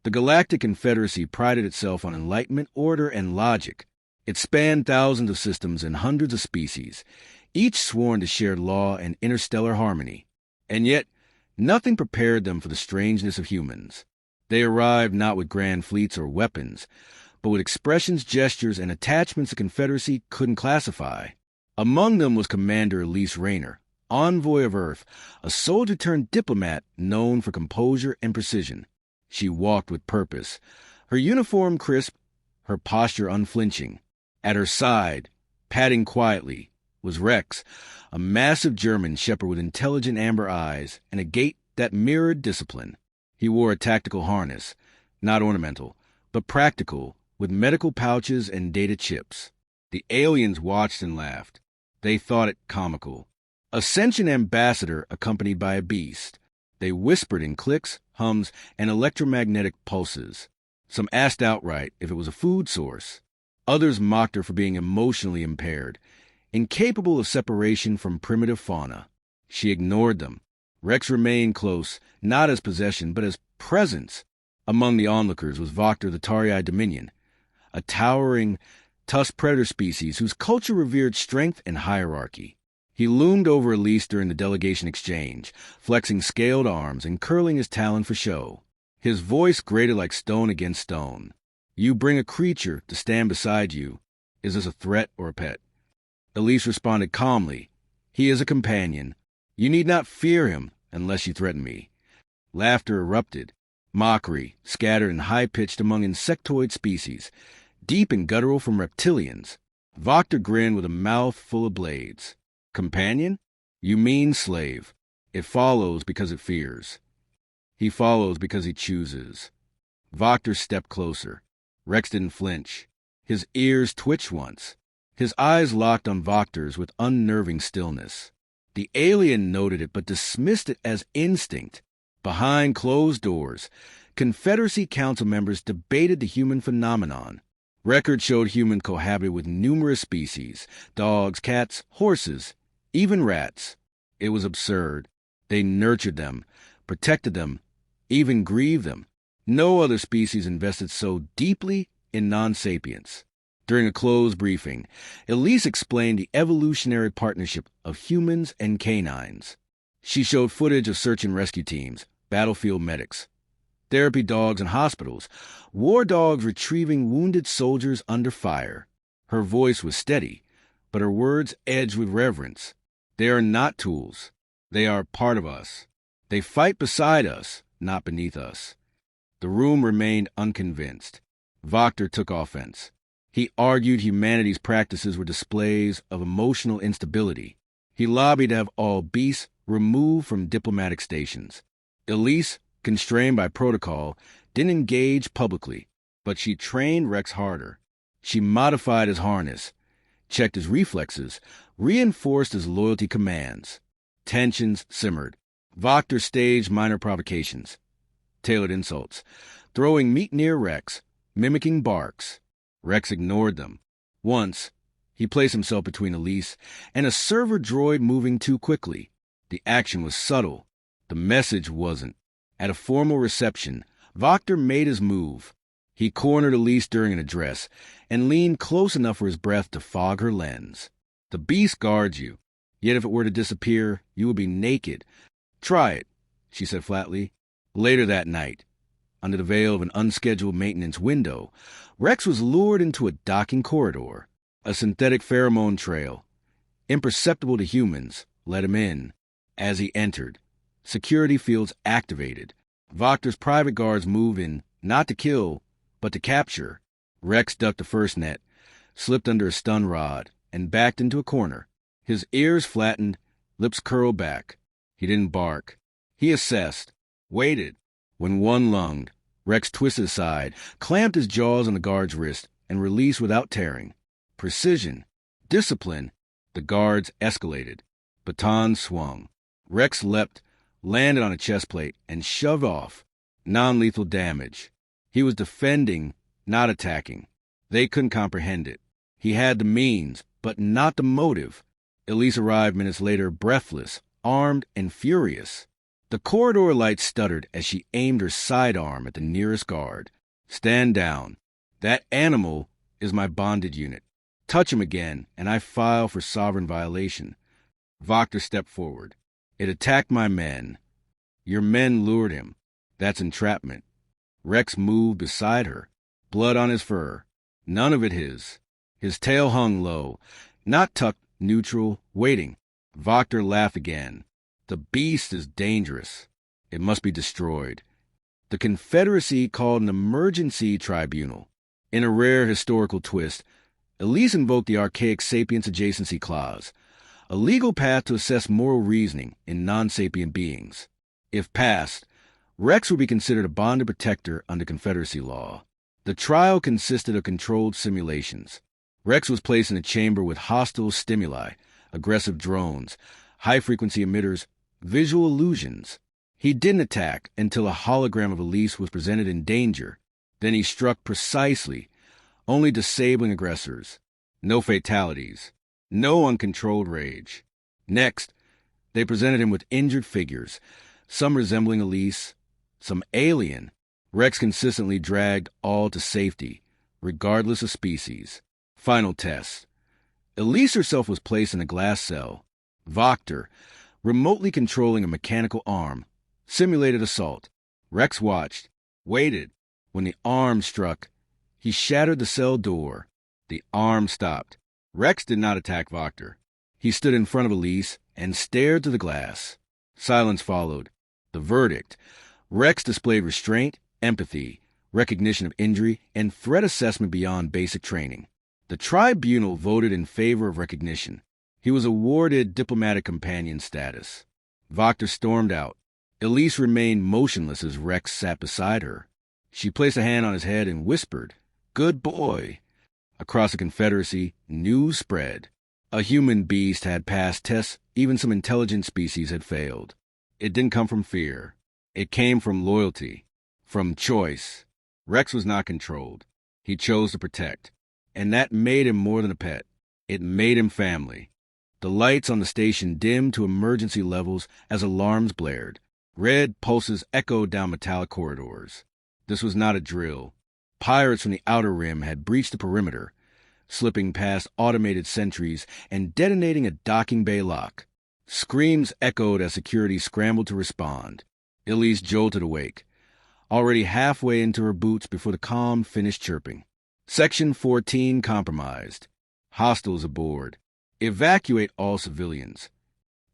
The Galactic Confederacy prided itself on enlightenment, order, and logic. It spanned thousands of systems and hundreds of species, each sworn to shared law and interstellar harmony. And yet, nothing prepared them for the strangeness of humans. They arrived not with grand fleets or weapons, but with expressions, gestures, and attachments the Confederacy couldn't classify. Among them was Commander Elise Rayner, envoy of Earth, a soldier-turned-diplomat known for composure and precision. She walked with purpose, her uniform crisp, her posture unflinching. At her side, padding quietly, was Rex, a massive German shepherd with intelligent amber eyes and a gait that mirrored discipline. He wore a tactical harness, not ornamental, but practical, with medical pouches and data chips. The aliens watched and laughed. They thought it comical. Ascension ambassador accompanied by a beast. They whispered in clicks, hums, and electromagnetic pulses. Some asked outright if it was a food source. Others mocked her for being emotionally impaired, incapable of separation from primitive fauna. She ignored them. Rex remained close, not as possession, but as presence. Among the onlookers was Voctor the Tarry-eyed Dominion, a towering, tusked predator species whose culture revered strength and hierarchy. He loomed over Elise during the delegation exchange, flexing scaled arms and curling his talon for show. His voice grated like stone against stone. You bring a creature to stand beside you. Is this a threat or a pet? Elise responded calmly. He is a companion. You need not fear him unless you threaten me. Laughter erupted. Mockery scattered and high-pitched among insectoid species, deep and guttural from reptilians. Voctor grinned with a mouth full of blades. Companion? You mean slave. It follows because it fears. He follows because he chooses. Voctor stepped closer. Rex didn't flinch. His ears twitched once. His eyes locked on Voctor's with unnerving stillness. The alien noted it but dismissed it as instinct. Behind closed doors, Confederacy Council members debated the human phenomenon. Records showed humans cohabited with numerous species, dogs, cats, horses, even rats. It was absurd. They nurtured them, protected them, even grieved them. No other species invested so deeply in non-sapience. During a closed briefing, Elise explained the evolutionary partnership of humans and canines. She showed footage of search and rescue teams, battlefield medics, therapy dogs in hospitals, war dogs retrieving wounded soldiers under fire. Her voice was steady, but her words edged with reverence. They are not tools. They are part of us. They fight beside us, not beneath us. The room remained unconvinced. Voctor took offense. He argued humanity's practices were displays of emotional instability. He lobbied to have all beasts removed from diplomatic stations. Elise, constrained by protocol, didn't engage publicly, but she trained Rex harder. She modified his harness, checked his reflexes, reinforced his loyalty commands. Tensions simmered. Voctor staged minor provocations, tailored insults, throwing meat near Rex, mimicking barks. Rex ignored them. Once, he placed himself between Elise and a server droid moving too quickly. The action was subtle. The message wasn't. At a formal reception, Voctor made his move. He cornered Elise during an address and leaned close enough for his breath to fog her lens. The beast guards you. Yet if it were to disappear, you would be naked. Try it, she said flatly. Later that night, under the veil of an unscheduled maintenance window, Rex was lured into a docking corridor. A synthetic pheromone trail, imperceptible to humans, let him in. As he entered, security fields activated. Voctor's private guards moved in, not to kill, but to capture. Rex ducked the first net, slipped under a stun rod, and backed into a corner. His ears flattened, lips curled back. He didn't bark. He assessed, waited. When one lunged, Rex twisted aside, clamped his jaws on the guard's wrist, and released without tearing. Precision, discipline. The guards escalated. Batons swung. Rex leapt, landed on a chest plate, and shoved off. Non-lethal damage. He was defending, not attacking. They couldn't comprehend it. He had the means, but not the motive. Elise arrived minutes later, breathless, armed, and furious. The corridor light stuttered as she aimed her sidearm at the nearest guard. "Stand down. That animal is my bonded unit. Touch him again, and I file for sovereign violation." Wachter stepped forward. "It attacked my men. Your men lured him. That's entrapment." Rex moved beside her, blood on his fur. None of it his. His tail hung low, not tucked, neutral, waiting. Wachter laughed again. "The beast is dangerous. It must be destroyed." The Confederacy called an emergency tribunal. In a rare historical twist, Elise invoked the archaic sapience adjacency clause, a legal path to assess moral reasoning in non-sapient beings. If passed, Rex would be considered a bonded protector under Confederacy law. The trial consisted of controlled simulations. Rex was placed in a chamber with hostile stimuli, aggressive drones, high-frequency emitters, visual illusions. He didn't attack until a hologram of Elise was presented in danger. Then he struck precisely, only disabling aggressors. No fatalities. No uncontrolled rage. Next, they presented him with injured figures, some resembling Elise, some alien. Rex consistently dragged all to safety, regardless of species. Final test. Elise herself was placed in a glass cell. Wachter, remotely controlling a mechanical arm, simulated assault. Rex watched, waited. When the arm struck, he shattered the cell door. The arm stopped. Rex did not attack Wachter. He stood in front of Elise and stared through the glass. Silence followed. The verdict. Rex displayed restraint, empathy, recognition of injury, and threat assessment beyond basic training. The tribunal voted in favor of recognition. He was awarded diplomatic companion status. Wachter stormed out. Elise remained motionless as Rex sat beside her. She placed a hand on his head and whispered, "Good boy." Across the Confederacy, news spread. A human beast had passed tests even some intelligent species had failed. It didn't come from fear. It came from loyalty, from choice. Rex was not controlled. He chose to protect. And that made him more than a pet. It made him family. The lights on the station dimmed to emergency levels as alarms blared. Red pulses echoed down metallic corridors. This was not a drill. Pirates from the outer rim had breached the perimeter, slipping past automated sentries and detonating a docking bay lock. Screams echoed as security scrambled to respond. Elise jolted awake, already halfway into her boots before the comm finished chirping. Section 14 compromised. Hostiles aboard. Evacuate all civilians.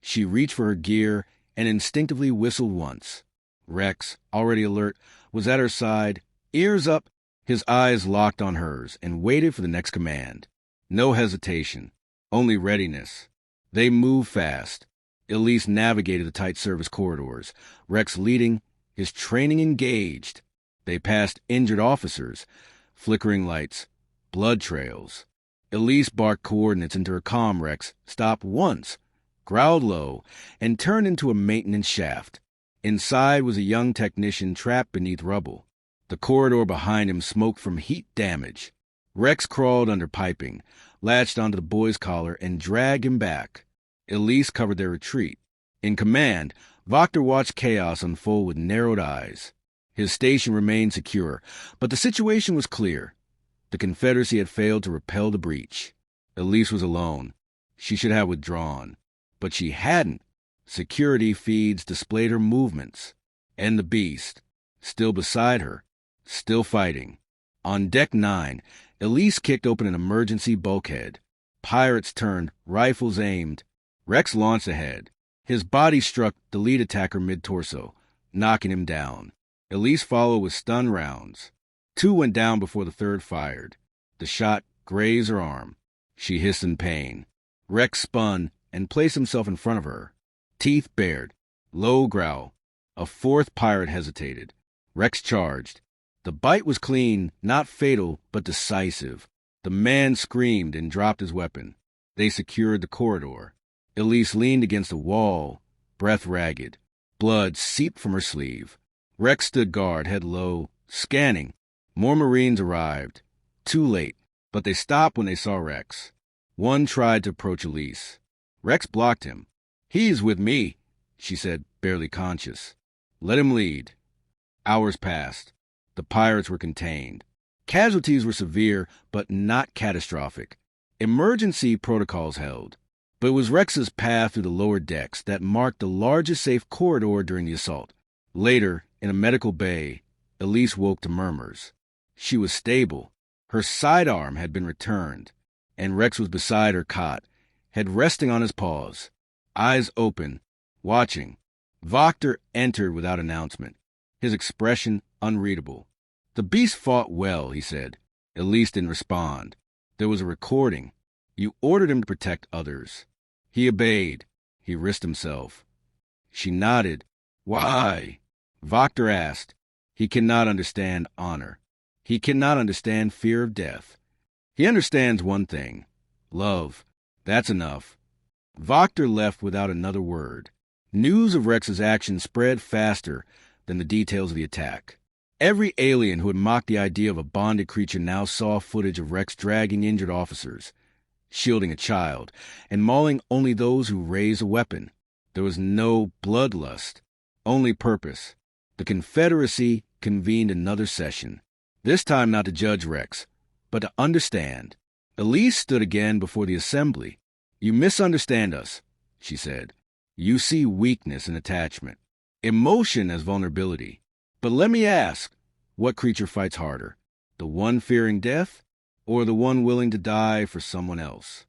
She reached for her gear and instinctively whistled once. Rex, already alert, was at her side, ears up, his eyes locked on hers, and waited for the next command. No hesitation, only readiness. They moved fast. Elise navigated the tight service corridors, Rex leading, his training engaged. They passed injured officers, flickering lights, blood trails. Elise barked coordinates into her comm. Rex stopped once, growled low, and turned into a maintenance shaft. Inside was a young technician trapped beneath rubble. The corridor behind him smoked from heat damage. Rex crawled under piping, latched onto the boy's collar, and dragged him back. Elise covered their retreat. In command, Wachter watched chaos unfold with narrowed eyes. His station remained secure, but the situation was clear. The Confederacy had failed to repel the breach. Elise was alone. She should have withdrawn. But she hadn't. Security feeds displayed her movements. And the beast, still beside her, still fighting. On Deck 9, Elise kicked open an emergency bulkhead. Pirates turned, rifles aimed. Rex launched ahead. His body struck the lead attacker mid-torso, knocking him down. Elise followed with stun rounds. 2 went down before the third fired. The shot grazed her arm. She hissed in pain. Rex spun and placed himself in front of her. Teeth bared. Low growl. A fourth pirate hesitated. Rex charged. The bite was clean, not fatal, but decisive. The man screamed and dropped his weapon. They secured the corridor. Elise leaned against a wall, breath ragged. Blood seeped from her sleeve. Rex stood guard, head low, scanning. More Marines arrived. Too late, but they stopped when they saw Rex. One tried to approach Elise. Rex blocked him. "He's with me," she said, barely conscious. Let him lead. Hours passed. The pirates were contained. Casualties were severe, but not catastrophic. Emergency protocols held. But it was Rex's path through the lower decks that marked the largest safe corridor during the assault. Later, in a medical bay, Elise woke to murmurs. She was stable. Her sidearm had been returned, and Rex was beside her cot, head resting on his paws, eyes open, watching. Voctor entered without announcement, his expression unreadable. The beast fought well, he said. Elise didn't respond. There was a recording. You ordered him to protect others. He obeyed. He risked himself. She nodded. Why? Voctor asked. He cannot understand honor. He cannot understand fear of death. He understands one thing. Love. That's enough. Voctor left without another word. News of Rex's action spread faster than the details of the attack. Every alien who had mocked the idea of a bonded creature now saw footage of Rex dragging injured officers, shielding a child, and mauling only those who raised a weapon. There was no bloodlust, only purpose. The Confederacy convened another session, this time not to judge Rex, but to understand. Elise stood again before the assembly. You misunderstand us, she said. You see weakness and attachment, emotion as vulnerability. But let me ask, what creature fights harder, the one fearing death or the one willing to die for someone else?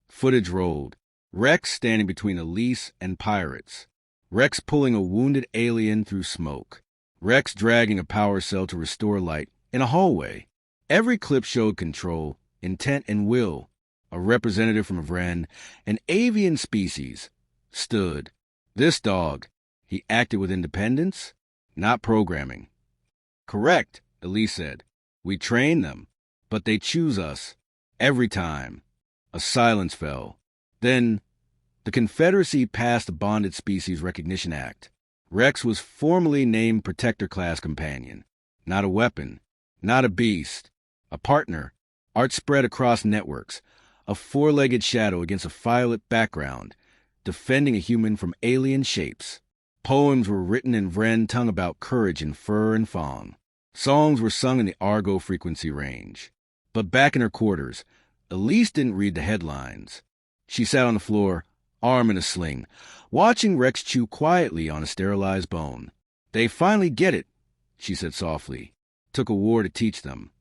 Footage rolled. Rex standing between Elise and pirates. Rex pulling a wounded alien through smoke. Rex dragging a power cell to restore light in a hallway. Every clip showed control, intent, and will. A representative from a Vren, an avian species, stood. This dog, he acted with independence, not programming. Correct, Elise said. We train them, but they choose us. Every time. A silence fell. Then, the Confederacy passed the Bonded Species Recognition Act. Rex was formally named Protector Class Companion. Not a weapon, not a beast. A partner. Art spread across networks. A four-legged shadow against a violet background, defending a human from alien shapes. Poems were written in Vren tongue about courage in fur and fawn. Songs were sung in the Argo frequency range. But back in her quarters, Elise didn't read the headlines. She sat on the floor, arm in a sling, watching Rex chew quietly on a sterilized bone. They finally get it, she said softly. Took a war to teach them.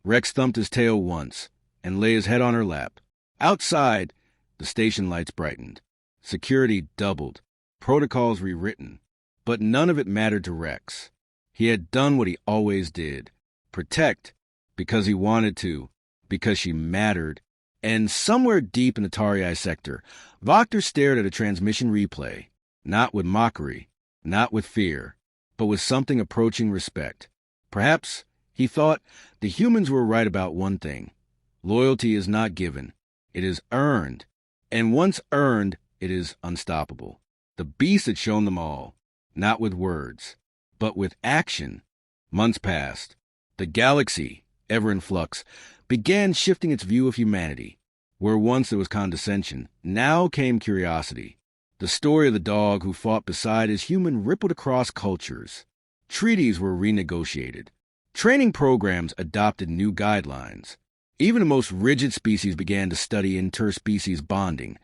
Rex thumped his tail once and lay his head on her lap. Outside, the station lights brightened. Security doubled. Protocols rewritten. But none of it mattered to Rex. He had done what he always did. Protect, because he wanted to, because she mattered. And somewhere deep in the Tarii sector, Voctor stared at a transmission replay. Not with mockery, not with fear, but with something approaching respect. Perhaps, he thought, the humans were right about one thing. Loyalty is not given. It is earned. And once earned, it is unstoppable. The beast had shown them all, not with words, but with action. Months passed. The galaxy, ever in flux, began shifting its view of humanity. Where once there was condescension, now came curiosity. The story of the dog who fought beside his human rippled across cultures. Treaties were renegotiated. Training programs adopted new guidelines. Even the most rigid species began to study interspecies bonding,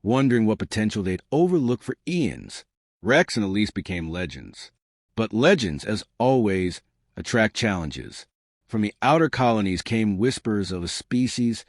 wondering what potential they'd overlook for eons. Rex and Elise became legends. But legends, as always, attract challenges. From the outer colonies came whispers of a species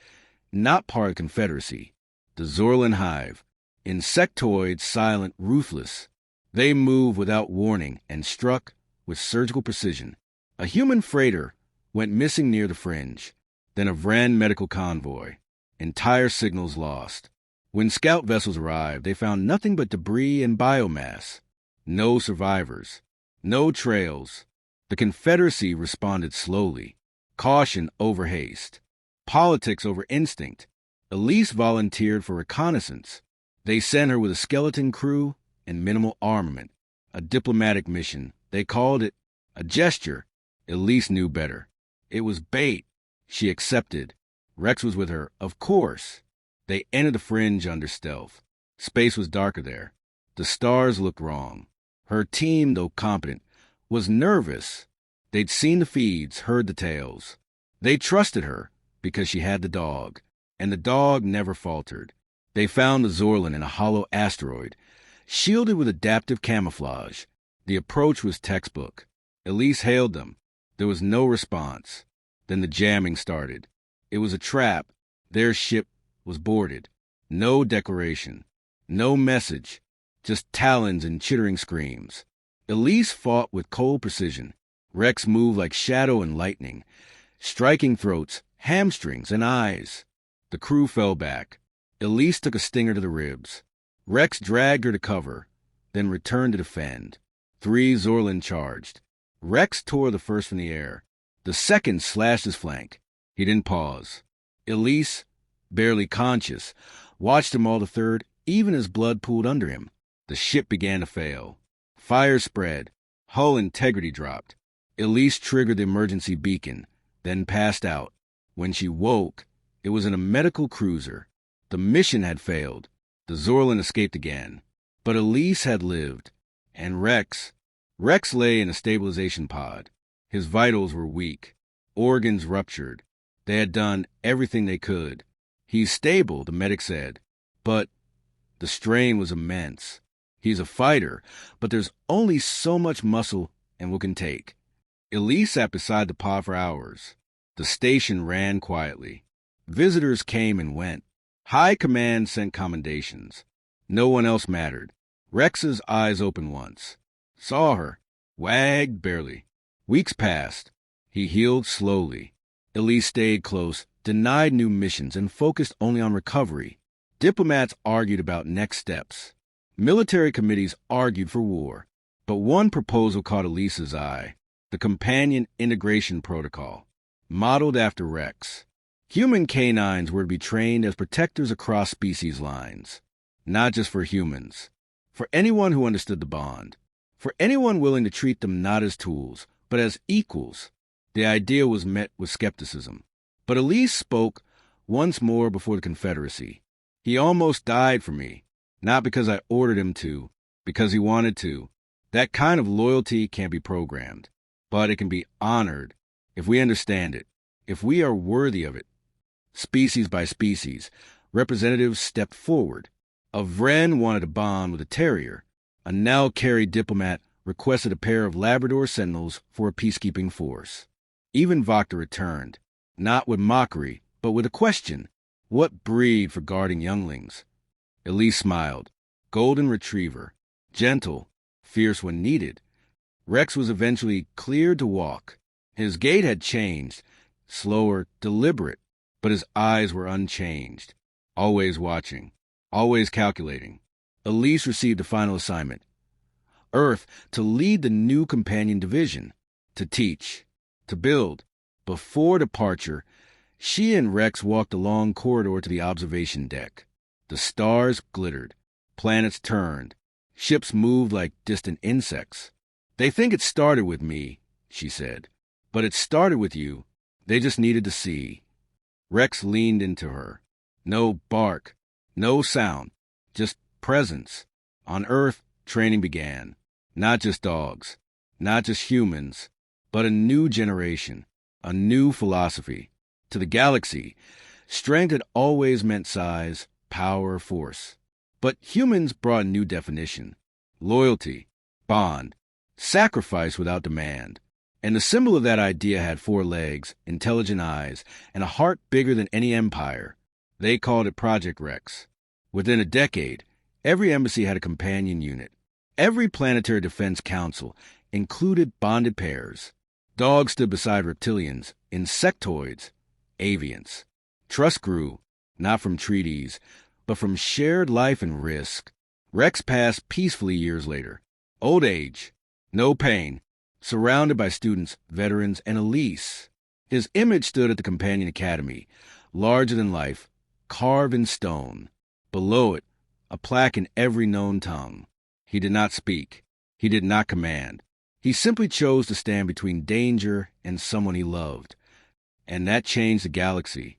not part of the Confederacy. The Zorlan Hive. Insectoid, silent, ruthless. They moved without warning and struck with surgical precision. A human freighter went missing near the fringe. Then a Vren medical convoy. Entire signals lost. When scout vessels arrived, they found nothing but debris and biomass. No survivors. No trails. The Confederacy responded slowly. Caution over haste. Politics over instinct. Elise volunteered for reconnaissance. They sent her with a skeleton crew and minimal armament. A diplomatic mission. They called it a gesture. Elise knew better. It was bait. She accepted. Rex was with her, of course. They entered the fringe under stealth. Space was darker there. The stars looked wrong. Her team, though competent, was nervous. They'd seen the feeds, heard the tales. They trusted her because she had the dog, and the dog never faltered. They found the Zorlin in a hollow asteroid, shielded with adaptive camouflage. The approach was textbook. Elise hailed them. There was no response. Then the jamming started. It was a trap. Their ship was boarded. No declaration. No message. Just talons and chittering screams. Elise fought with cold precision. Rex moved like shadow and lightning, striking throats, hamstrings, and eyes. The crew fell back. Elise took a stinger to the ribs. Rex dragged her to cover, then returned to defend. 3 Zorlin charged. Rex tore the first from the air. The second slashed his flank. He didn't pause. Elise, barely conscious, watched him maul the third, even as blood pooled under him. The ship began to fail. Fire spread. Hull integrity dropped. Elise triggered the emergency beacon, then passed out. When she woke, it was in a medical cruiser. The mission had failed. The Zorlin escaped again. But Elise had lived. And Rex lay in a stabilization pod. His vitals were weak. Organs ruptured. They had done everything they could. He's stable, the medic said. But the strain was immense. He's a fighter, but there's only so much muscle and can take. Elise sat beside the pod for hours. The station ran quietly. Visitors came and went. High command sent commendations. No one else mattered. Rex's eyes opened once. Saw her. Wagged barely. Weeks passed. He healed slowly. Elise stayed close, denied new missions, and focused only on recovery. Diplomats argued about next steps. Military committees argued for war. But one proposal caught Elise's eye. The Companion Integration Protocol, modeled after Rex. Human canines were to be trained as protectors across species lines. Not just for humans. For anyone who understood the bond. For anyone willing to treat them not as tools, but as equals. The idea was met with skepticism. But Elise spoke once more before the Confederacy. He almost died for me. Not because I ordered him to, because he wanted to. That kind of loyalty can't be programmed. But it can be honored if we understand it, if we are worthy of it. Species by species, representatives stepped forward. A Vren wanted a bond with a terrier. A now-carry diplomat requested a pair of Labrador Sentinels for a peacekeeping force. Even Vokta returned, not with mockery, but with a question. What breed for guarding younglings? Elise smiled. Golden retriever. Gentle, fierce when needed. Rex was eventually cleared to walk. His gait had changed, slower, deliberate, but his eyes were unchanged. Always watching, always calculating. Elise received a final assignment. Earth, to lead the new companion division, to teach, to build. Before departure, she and Rex walked a long corridor to the observation deck. The stars glittered. Planets turned. Ships moved like distant insects. They think it started with me, she said. But it started with you. They just needed to see. Rex leaned into her. No bark, no sound, just presence. On Earth, training began. Not just dogs, not just humans, but a new generation, a new philosophy. To the galaxy, strength had always meant size, power, force. But humans brought a new definition. Loyalty, bond, sacrifice without demand. And the symbol of that idea had 4 legs, intelligent eyes, and a heart bigger than any empire. They called it Project Rex. Within a decade, every embassy had a companion unit. Every planetary defense council included bonded pairs. Dogs stood beside reptilians, insectoids, avians. Trust grew, not from treaties, but from shared life and risk. Rex passed peacefully years later. Old age, no pain, surrounded by students, veterans, and Elise. His image stood at the Companion Academy, larger than life, carved in stone. Below it, a plaque in every known tongue. He did not speak. He did not command. He simply chose to stand between danger and someone he loved. And that changed the galaxy.